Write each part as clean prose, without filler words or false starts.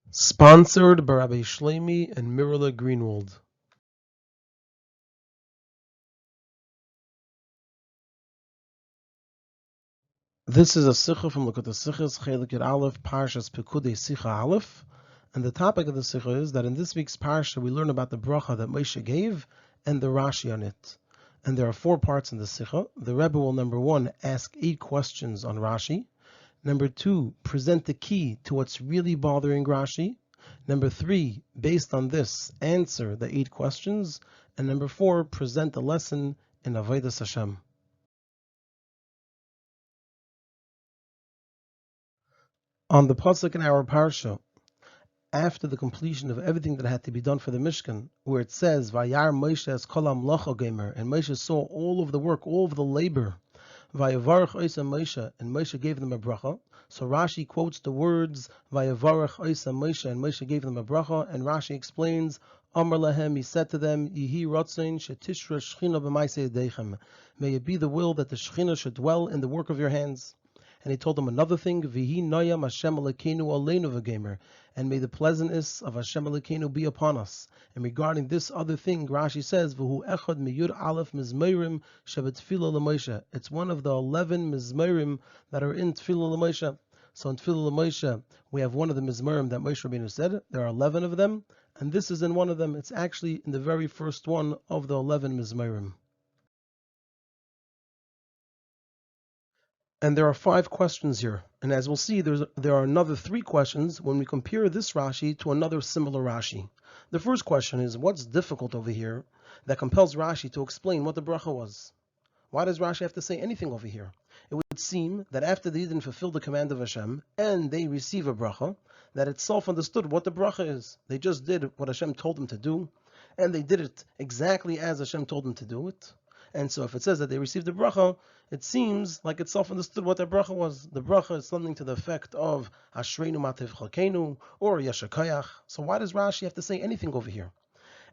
Sponsored by Rabbi Shlomi and Mirla Greenwald. This is a Sikha from Likkutei Sichos, Chelik Yud Aleph, Parshas Pekudei Sicha Aleph. And the topic of the Sikha is that in this week's Parsha we learn about the bracha that Moshe gave and the Rashi on it. And there are 4 parts in the Sikha. The Rebbe will, number 1, ask 8 questions on Rashi. Number 2, present the key to what's really bothering Rashi. Number 3, based on this, answer the 8 questions. And number 4, present the lesson in Avodas Hashem. On the pasuk in our parsha, after the completion of everything that had to be done for the Mishkan, where it says, "Vayar Moshe es kol hamlacha gomer," and Moshe saw all of the work, all of the labor, "Vayavarach oisa Moshe," and Moshe gave them a bracha. So Rashi quotes the words, "Vayavarach oisa Moshe," and Moshe gave them a bracha, and Rashi explains, "Amar lahem," he said to them, "Yihi rotzein shetishra shchina b'maaseh yadechem." May it be the will that the Shechina should dwell in the work of your hands. And he told them another thing, Vihi noyam Hashem Elokeinu aleinu v'gemer, and may the pleasantness of Hashem Elokeinu be upon us. And regarding this other thing, Rashi says, V'hu echad miyud aleph mizmerim shebetfila l'Moshe. It's one of the 11 mizmerim that are in Tfila l'Moshe. So in Tfila l'Moshe, we have one of the mizmerim that Moshe Rabbeinu said. There are 11 of them, and this is in one of them. It's actually in the very first one of the 11 mizmerim. And there are 5 questions here. And as we'll see, there are another 3 questions when we compare this Rashi to another similar Rashi. The first question is, what's difficult over here that compels Rashi to explain what the bracha was? Why does Rashi have to say anything over here? It would seem that after they didn't fulfill the command of Hashem and they receive a bracha, that it's self-understood what the bracha is. They just did what Hashem told them to do, and they did it exactly as Hashem told them to do it. And so if it says that they received the bracha, it seems like it's self-understood what their bracha was. The bracha is something to the effect of Ashreinu Mativ Chalkeinu or Yashakayach. So why does Rashi have to say anything over here?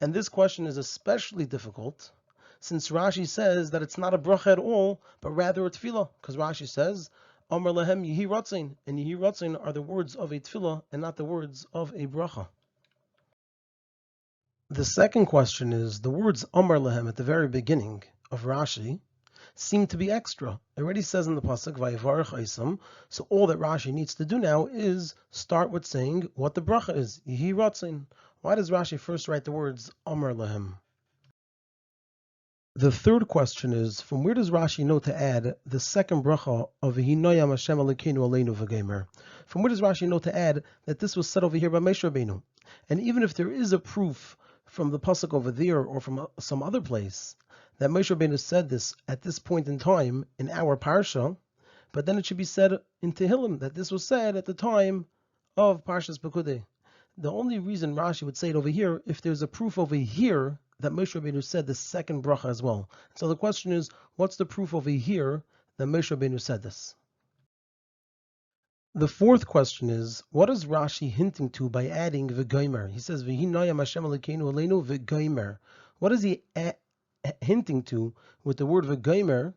And this question is especially difficult since Rashi says that it's not a bracha at all, but rather a tefillah, because Rashi says, Amar lehem Yehi Ratzin, and Yehi Ratzin are the words of a tefillah and not the words of a bracha. The second question is, the words Amar lehem at the very beginning of Rashi seem to be extra. It already says in the pasuk Vayivarach Oisam, so all that Rashi needs to do now is start with saying what the bracha is, Yehi Ratzin. Why does Rashi first write the words Amar lehem? The third question is, from where does Rashi know to add the second bracha of Hinoyam Hashem Elokeinu aleinu v'gemer? From where does Rashi know to add that this was said over here by Moshe Rabbeinu? And even if there is a proof from the pasuk over there or from some other place that Moshe Rabbeinu said this at this point in time in our parsha, but then it should be said in Tehillim that this was said at the time of Parshas Pekudei. The only reason Rashi would say it over here, if there's a proof over here that Moshe Rabbeinu said the second bracha as well. So the question is, what's the proof over here that Moshe Rabbeinu said this? The fourth question is, what is Rashi hinting to by adding v'gomer? He says, V'hinayam Hashem Elokeinu aleinu v'gomer. What is he hinting to with the word v'gomer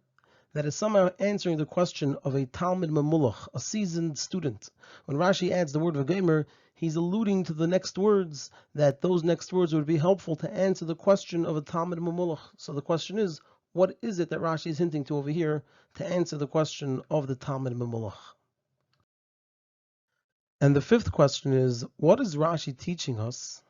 that is somehow answering the question of a Talmud Mamulach, a seasoned student? When Rashi adds the word v'gomer, he's alluding to the next words, that those next words would be helpful to answer the question of a Talmud Mamulach. So the question is, what is it that Rashi is hinting to over here to answer the question of the Talmud Mamulach? And the fifth question is, what is Rashi teaching us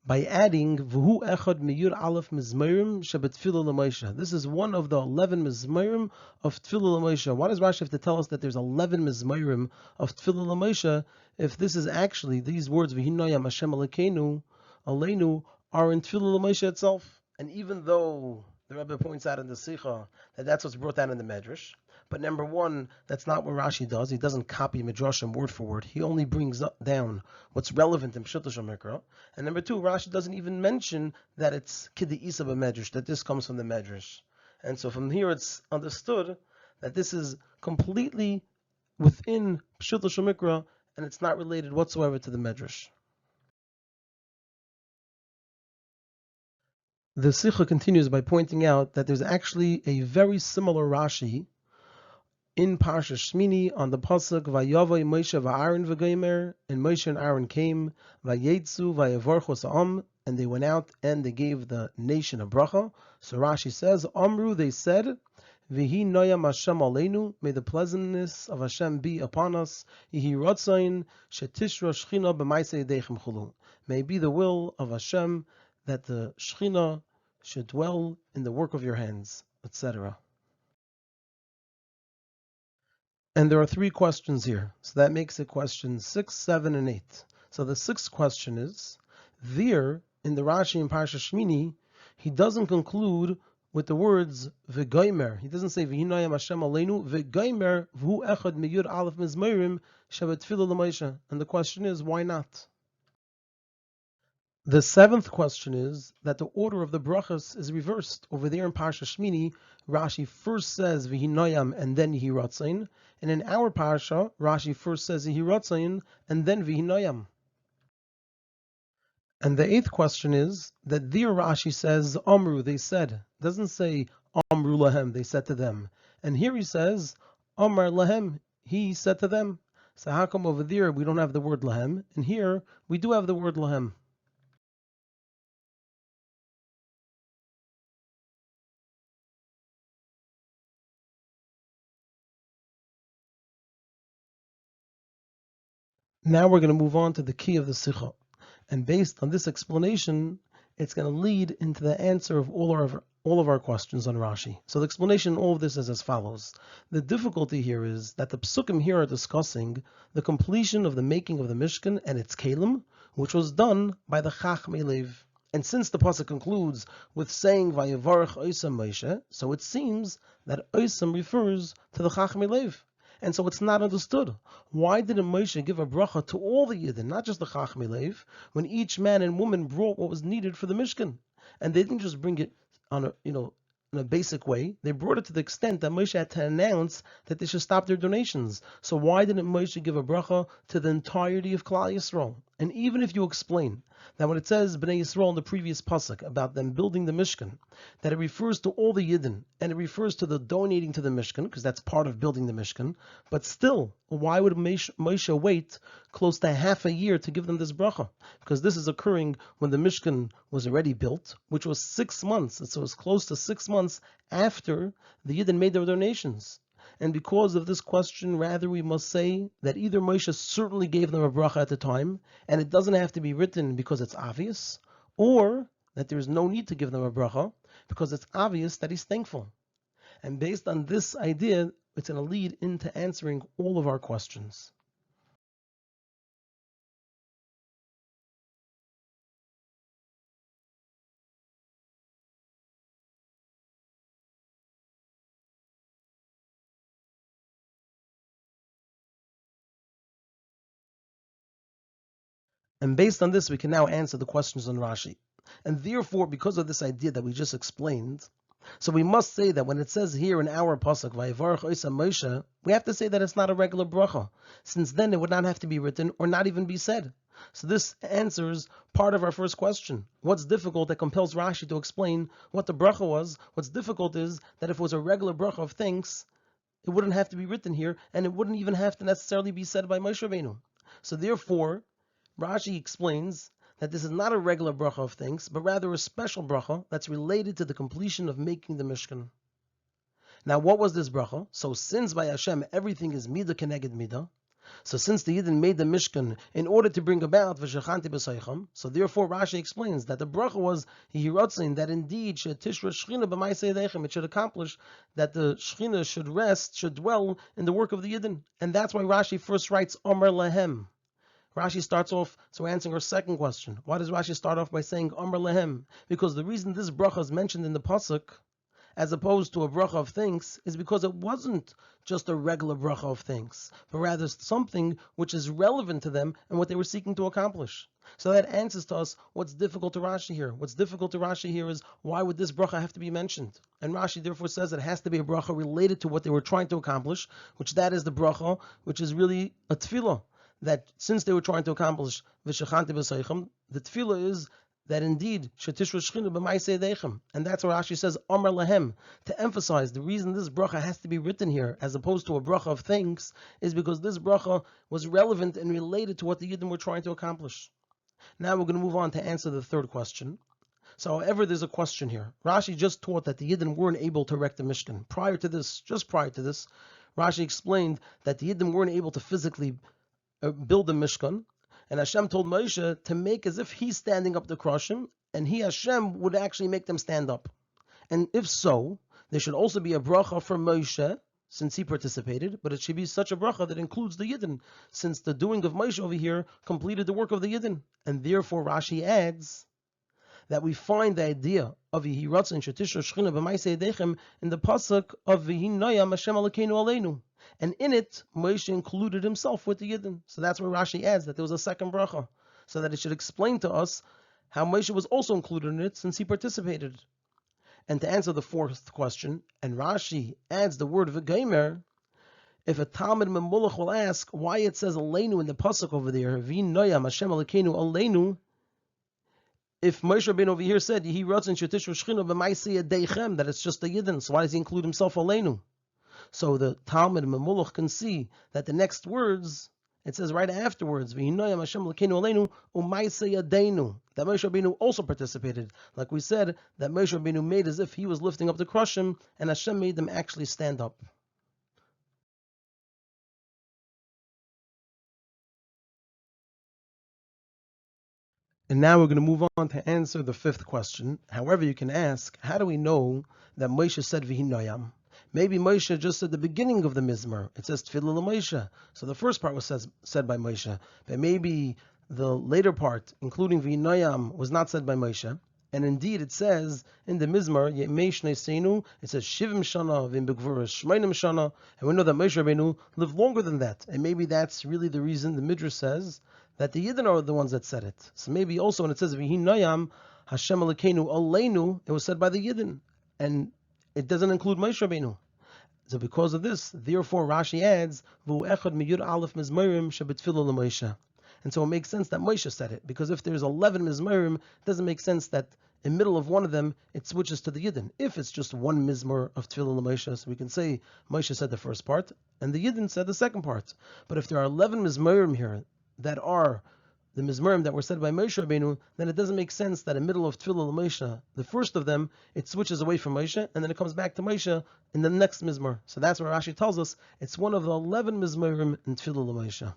by adding V'hu echad miyud aleph mizmerim shebetfila l'Moshe? This is one of the 11 mizmerim of Tfila l'Moshe. Why does Rashi have to tell us that there's 11 mizmerim of Tfila l'Moshe if this is actually, these words V'hinayam Hashem Elokeinu aleinu are in Tfila l'Moshe itself? And even though the Rebbe points out in the Sikha that that's what's brought down in the Medrash, but number one, that's not what Rashi does. He doesn't copy Midrashim word for word. He only brings down what's relevant in Pshuto Shel Mikra. And number two, Rashi doesn't even mention that it's Kidei Isa b'Medrash, that this comes from the Medrash. And so from here it's understood that this is completely within Pshuto Shel Mikra and it's not related whatsoever to the Medrash. The Sikha continues by pointing out that there's actually a very similar Rashi in Parsha Shmini on the pasuk Vayavai Moshe va'Aaron v'Gomer, and Moshe and Aaron came Vayetzu Vayavorchu Sa'am, and they went out and they gave the nation a bracha. So Rashi says, Amru, they said, V'hi noyam Hashem aleinu, may the pleasantness of Hashem be upon us. Yehi rotzain shetishra shchina b'maaseh yedeichem chulu. May it be the will of Hashem that the Shechina should dwell in the work of your hands, etc. And there are three questions here. So that makes it questions 6, 7, and 8. So the sixth question is, there in the Rashi in Parsha Shmini, he doesn't conclude with the words v'goymer. He doesn't say v'hinayam Hashem aleinu v'goymer v'hu echad miyud aleph mizmorim shevet tefillah l'Moshe. And the question is, why not? The seventh question is that the order of the brachas is reversed. Over there in Parsha Shmini, Rashi first says v'hinayam and then yehi, and in our Parsha, Rashi first says yehi and then v'hinayam. And the eighth question is that there Rashi says Amru, they said. It doesn't say Amru lahem, they said to them. And here he says Amar lahem, he said to them. So how come over there we don't have the word lahem, and here we do have the word lahem? Now we're going to move on to the key of the Sikha. And based on this explanation, it's going to lead into the answer of all of our questions on Rashi. So the explanation of all of this is as follows. The difficulty here is that the Psukim here are discussing the completion of the making of the Mishkan and its Kalim, which was done by the Chachmei Lev. And since the pasuk concludes with saying Vayavarach Oisam Moshe, so it seems that Oisam refers to the Chachmei Lev. And so it's not understood. Why didn't Moshe give a bracha to all the Yidden, not just the Chachmei Lev, when each man and woman brought what was needed for the Mishkan? And they didn't just bring it on a, in a basic way. They brought it to the extent that Moshe had to announce that they should stop their donations. So why didn't Moshe give a bracha to the entirety of Klal Yisrael? And even if you explain that when it says Bnei Yisrael in the previous pasuk about them building the Mishkan, that it refers to all the Yidden, and it refers to the donating to the Mishkan, because that's part of building the Mishkan, but still, why would Moshe wait close to half a year to give them this bracha? Because this is occurring when the Mishkan was already built, which was 6 months, and so it was close to 6 months after the Yidden made their donations. And because of this question, rather we must say that either Moshe certainly gave them a bracha at the time, and it doesn't have to be written because it's obvious, or that there's no need to give them a bracha because it's obvious that he's thankful. And based on this idea, it's going to lead into answering all of our questions. And based on this, we can now answer the questions on Rashi. And therefore, because of this idea that we just explained, so we must say that when it says here in our pasuk, Vayivarach Oisam Moshe, we have to say that it's not a regular bracha, since then it would not have to be written or not even be said. So this answers part of our first question. What's difficult that compels Rashi to explain what the bracha was? What's difficult is that if it was a regular bracha of thanks, it wouldn't have to be written here, and it wouldn't even have to necessarily be said by Moshe Rabbeinu. So therefore, Rashi explains that this is not a regular bracha of thanks, but rather a special bracha that's related to the completion of making the Mishkan. Now, what was this bracha? So since by Hashem everything is midah keneged midah, so since the Yidden made the Mishkan in order to bring about v'shechanti b'soicham, so therefore Rashi explains that the bracha was hirotzin, that indeed tishra shchina b'maaseh yedeichem, it should accomplish that the shchina should rest, should dwell in the work of the Yidden. And that's why Rashi first writes Omer Lahem. Rashi starts off, so we're answering our second question. Why does Rashi start off by saying Amr Lehem? Because the reason this bracha is mentioned in the pasuk, as opposed to a bracha of thanks, is because it wasn't just a regular bracha of thanks, but rather something which is relevant to them and what they were seeking to accomplish. So that answers to us what's difficult to Rashi here. What's difficult to Rashi here is why would this bracha have to be mentioned? And Rashi therefore says it has to be a bracha related to what they were trying to accomplish, which that is the bracha, which is really a tefillah. That since they were trying to accomplish V'shechanti b'soicham, the tefillah is that indeed Shetishra Shechina b'maaseh yedechem, and that's where Rashi says Amar lahem, to emphasize the reason this bracha has to be written here as opposed to a bracha of thanks is because this bracha was relevant and related to what the Yidden were trying to accomplish. Now we're going to move on to answer the third question. So, however, there's a question here. Rashi just taught that the Yidden weren't able to erect the Mishkan. Just prior to this, Rashi explained that the Yidden weren't able to physically build the Mishkan, and Hashem told Moshe to make as if he's standing up to crush him, and he, Hashem, would actually make them stand up. And if so, there should also be a bracha for Moshe, since he participated, but it should be such a bracha that includes the Yidden, since the doing of Moshe over here completed the work of the Yidden. And therefore Rashi adds that we find the idea of Yehi Ratzon Shetishra Shechina b'maaseh yedechem in the pasuk of V'hi Noyam Hashem Elokeinu Aleinu, and in it Moshe included himself with the Yidden. So that's where Rashi adds that there was a second bracha, so that it should explain to us how Moshe was also included in it since he participated. And to answer the fourth question, and Rashi adds the word V'geimer, if a Talmud Memulach will ask why it says Aleinu in the pasuk over there, V'hi Noyam Hashem Elokeinu Aleinu, if Moshe Rabbeinu over here said he wrote in Shetishra Shechina b'maaseh yedechem that it's just a Yidden, so why does he include himself Aleinu? So the Talmud Memulach can see that the next words, it says right afterwards, V'hinoyam Hashem Elokeinu Aleinu u'maaseh yadeinu, that Moshe Rabbeinu also participated. Like we said, that Moshe Rabbeinu made as if he was lifting up to crush him, and Hashem made them actually stand up. And now we're going to move on to answer the fifth question. However, you can ask, how do we know that Moshe said V'hinoyam? Maybe Moshe just said the beginning of the Mizmor. It says Tefillah Moshe. So the first part was said by Moshe. But maybe the later part, including V'hinoyam, was not said by Moshe. And indeed it says in the Mizmor, Yemei Shnei Seinu, it says Shivim Shana, V'im Begvura Shmeinim Shana. And we know that Moshe Rabbeinu lived longer than that. And maybe that's really the reason the Midrash says that the Yidden are the ones that said it. So maybe also when it says V'hinoyam Hashem Elokeinu Aleinu, it was said by the Yidden, and it doesn't include Moshe Rabbeinu. So because of this, therefore Rashi adds V'hu echad miyud aleph mizmorim shebetfilah l'Moshe. And so it makes sense that Moshe said it, because if there's 11 mizmorim, it doesn't make sense that in the middle of one of them it switches to the Yidden. If it's just one mizmor of Tefillah l'Moshe, so we can say Moshe said the first part and the Yidden said the second part. But if there are 11 mizmorim here that are the mizmorim that were said by Moshe Rabbeinu, then it doesn't make sense that in the middle of Tefillah l'Moshe, the first of them, it switches away from Moshe, and then it comes back to Moshe in the next mizmor. So that's where Rashi tells us it's one of the 11 mizmorim in Tefillah l'Moshe.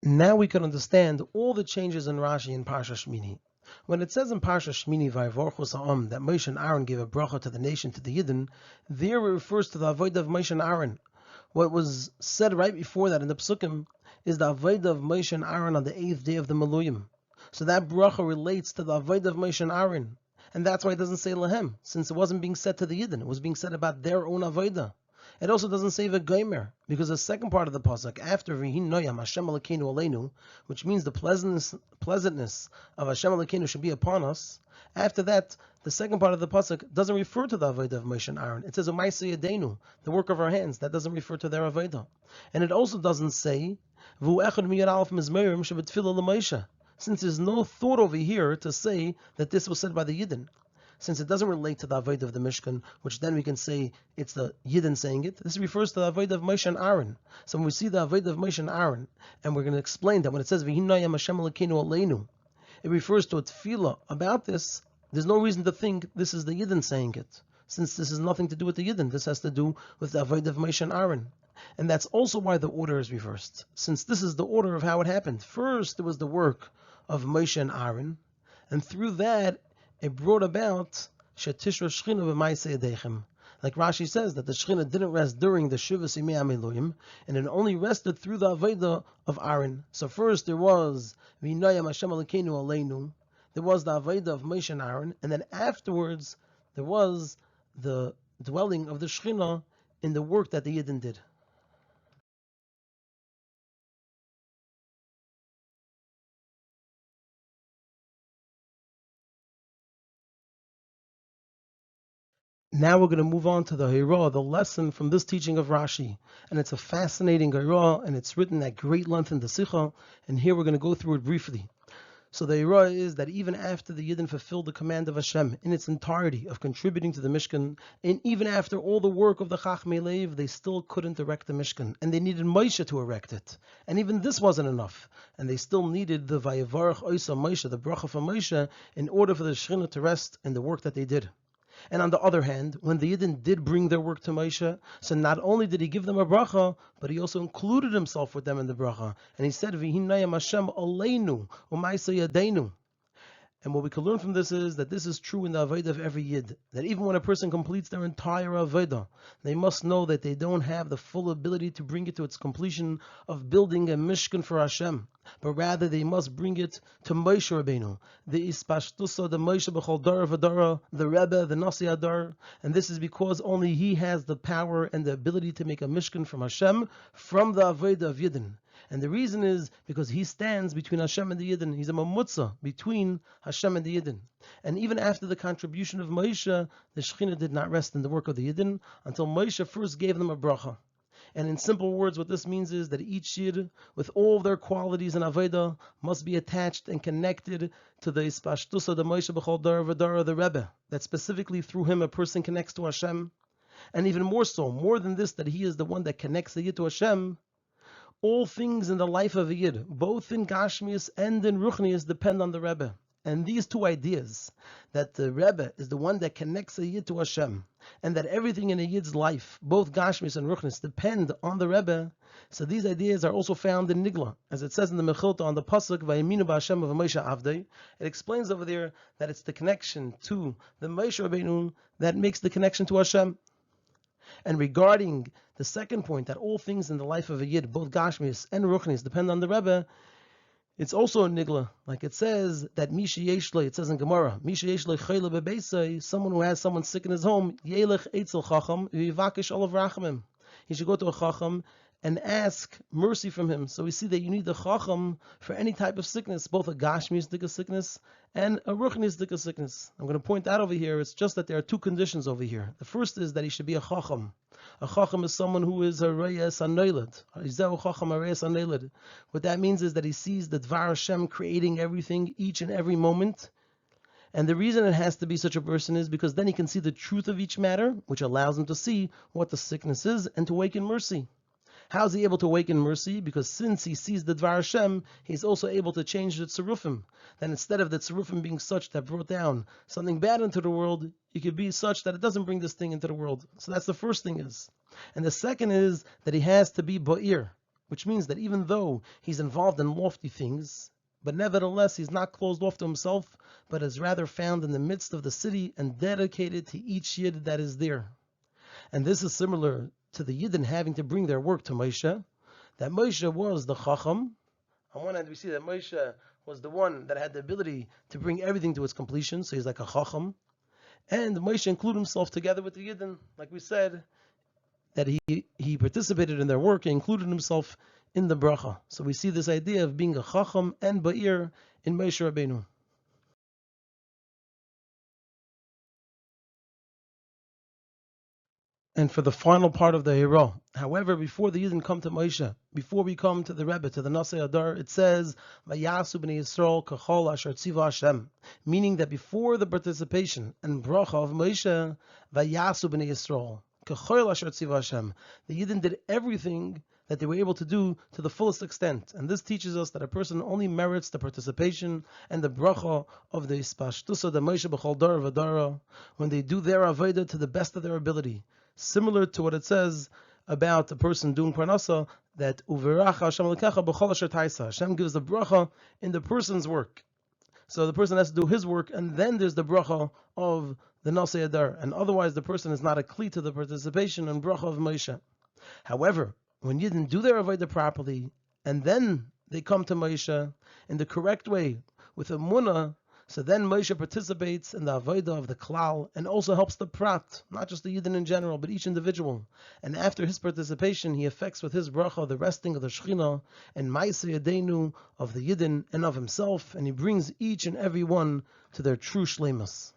Now we can understand all the changes in Rashi in Parsha Shmini. When it says in Parsha Shmini, Vayivorchus ha'am, that Moshe and Aaron gave a bracha to the nation, to the Yidden, there it refers to the avodah of Moshe and Aaron. What was said right before that in the Psukim is the avodah of Moshe and Aaron on the 8th day of the Maluyim. So that bracha relates to the avodah of Moshe and Aaron. And that's why it doesn't say Lahem, since it wasn't being said to the Yidden. It was being said about their own avodah. It also doesn't say V'geimer, because the second part of the pasuk, after V'hi Noyam Hashem Elokeinu Aleinu, which means the pleasantness of Hashem Elokeinu should be upon us, after that, the second part of the pasuk doesn't refer to the avodah of Moshe and Aaron. It says U'maaseh yadeinu, the work of our hands. That doesn't refer to their avodah. And it also doesn't say V'hu echad miyad aleph mizmorim shebetfilah l'Moshe, since there's no thought over here to say that this was said by the Yidden. Since it doesn't relate to the avodah of the Mishkan, which then we can say it's the Yidden saying it, this refers to the avodah of Moshe and Aaron. So when we see the avodah of Moshe and Aaron, and we're going to explain that when it says V'hinoyam Hashem Elokeinu Aleinu, it refers to a tefillah about this. There's no reason to think this is the Yidden saying it, since this has nothing to do with the Yidden. This has to do with the avodah of Moshe and Aaron. And that's also why the order is reversed, since this is the order of how it happened. First, there was the work of Moshe and Aaron, and through that, it brought about Shetishra Shechina b'maaseh yedechem. Like Rashi says, that the Shechina didn't rest during the Shivas Yimei HaMiluyim, and it only rested through the Avodah of Aaron. So first there was V'hinoyam Hashem Elokeinu Aleinu, there was the Avodah of Moshe and Aaron, and then afterwards there was the dwelling of the Shechina in the work that the Yidden did. Now we're going to move on to the Hira, the lesson from this teaching of Rashi. And it's a fascinating Hira, and it's written at great length in the Sikha, and here we're going to go through it briefly. So the Hira is that even after the Yidden fulfilled the command of Hashem in its entirety of contributing to the Mishkan, and even after all the work of the Chachmei Lev, they still couldn't erect the Mishkan, and they needed Moshe to erect it. And even this wasn't enough, and they still needed the Vayevarach Oisa Moshe, the bracha for Moshe, in order for the Shekhinah to rest in the work that they did. And on the other hand, when the Yidden did bring their work to Moshe, so not only did he give them a bracha, but he also included himself with them in the bracha. And he said, V'hinayim Hashem aleinu u'ma'aseh yadeinu. And what we can learn from this is that this is true in the Avodah of every Yid. That even when a person completes their entire Avodah, they must know that they don't have the full ability to bring it to its completion of building a Mishkan for Hashem. But rather they must bring it to Moshe Rabbeinu, the Ispashtusa, the Moshe B'chol Dara V'dara, the Rebbe, the Nasi Adar. And this is because only he has the power and the ability to make a Mishkan from Hashem, from the Avodah of Yidden. And the reason is because he stands between Hashem and the Yidden. He's a mamutza between Hashem and the Yidden. And even after the contribution of Moshe, the Shekhinah did not rest in the work of the Yidden until Moshe first gave them a bracha. And in simple words, what this means is that each Yid, with all of their qualities in Avodah, must be attached and connected to the Ispashtusa, the Moshe B'chol Dara V'dara, the Rebbe, that specifically through him a person connects to Hashem. And even more so, more than this, that he is the one that connects the Yid to Hashem. All things in the life of a Yid, both in Gashmius and in Ruchnius, depend on the Rebbe. And these two ideas, that the Rebbe is the one that connects a Yid to Hashem, and that everything in a Yid's life, both Gashmius and Ruchnius, depend on the Rebbe, so these ideas are also found in Nigla. As it says in the Mechilta on the Pasuk, Vayeminu b'Hashem of Moshe Avdei, it explains over there that it's the connection to the Moshe Rabbeinu that makes the connection to Hashem. And regarding the second point, that all things in the life of a Yid, both Gashmius and Ruchnius, depend on the Rebbe, it's also a Nigla. Like it says that Misha Yeshle, it says in Gemara, Misha Yeshle Chayla Bebeisai, someone who has someone sick in his home, Yelech Eitzel Chacham, Yivakish Olav Rachamim. He should go to a Chacham and ask mercy from him. So we see that you need the Chacham for any type of sickness, both a Gashmius Dika sickness and a Ruchnius Dika sickness. I'm going to point out over here, it's just that there are two conditions over here. The first is that he should be a Chacham. A Chacham is someone who is a Reyes Anoiled. What that means is that he sees the Dvar Hashem creating everything, each and every moment. And the reason it has to be such a person is because then he can see the truth of each matter, which allows him to see what the sickness is and to awaken mercy. How is he able to awaken mercy? Because since he sees the Dvar Hashem, he's also able to change the tzarufim. Then instead of the tzarufim being such that brought down something bad into the world, it could be such that it doesn't bring this thing into the world. So that's the first thing is. And the second is that he has to be ba'ir, which means that even though he's involved in lofty things, but nevertheless he's not closed off to himself, but is rather found in the midst of the city and dedicated to each Yid that is there. And this is similar to the Yidden having to bring their work to Moshe, that Moshe was the Chacham. On one hand, we see that Moshe was the one that had the ability to bring everything to its completion, so he's like a Chacham. And Moshe included himself together with the Yidden, like we said, that he participated in their work, he included himself in the bracha. So we see this idea of being a Chacham and Ba'ir in Moshe Rabbeinu. And for the final part of the Hira, however, before the Yidden come to Moshe, before we come to the Rebbe, to the Nasi Adar, it says, Vayasu b'nei Yisrael kachol asher tziva Hashem, meaning that before the participation and bracha of Moshe, Vayasu b'nei Yisrael kachol asher tziva Hashem, the Yidden did everything that they were able to do to the fullest extent. And this teaches us that a person only merits the participation and the bracha of the Ispashtusa, the Moshe B'chol Dara V'dara, when they do their avodah to the best of their ability. Similar to what it says about a person doing parnasa, that Uveracha Hashem Lekecha B'chol Asher Taisa. Hashem gives the bracha in the person's work. So the person has to do his work, and then there's the bracha of the Nasi Adar. And otherwise the person is not a kli to the participation and bracha of Moshe. However, when you didn't do their avodah properly, and then they come to Moshe in the correct way, with a munah, so then Moshe participates in the avodah of the klal, and also helps the prat, not just the Yidden in general, but each individual. And after his participation, he affects with his bracha the resting of the Shekhinah, and ma'aseh yadeinu of the Yidden and of himself, and he brings each and every one to their true shleimus.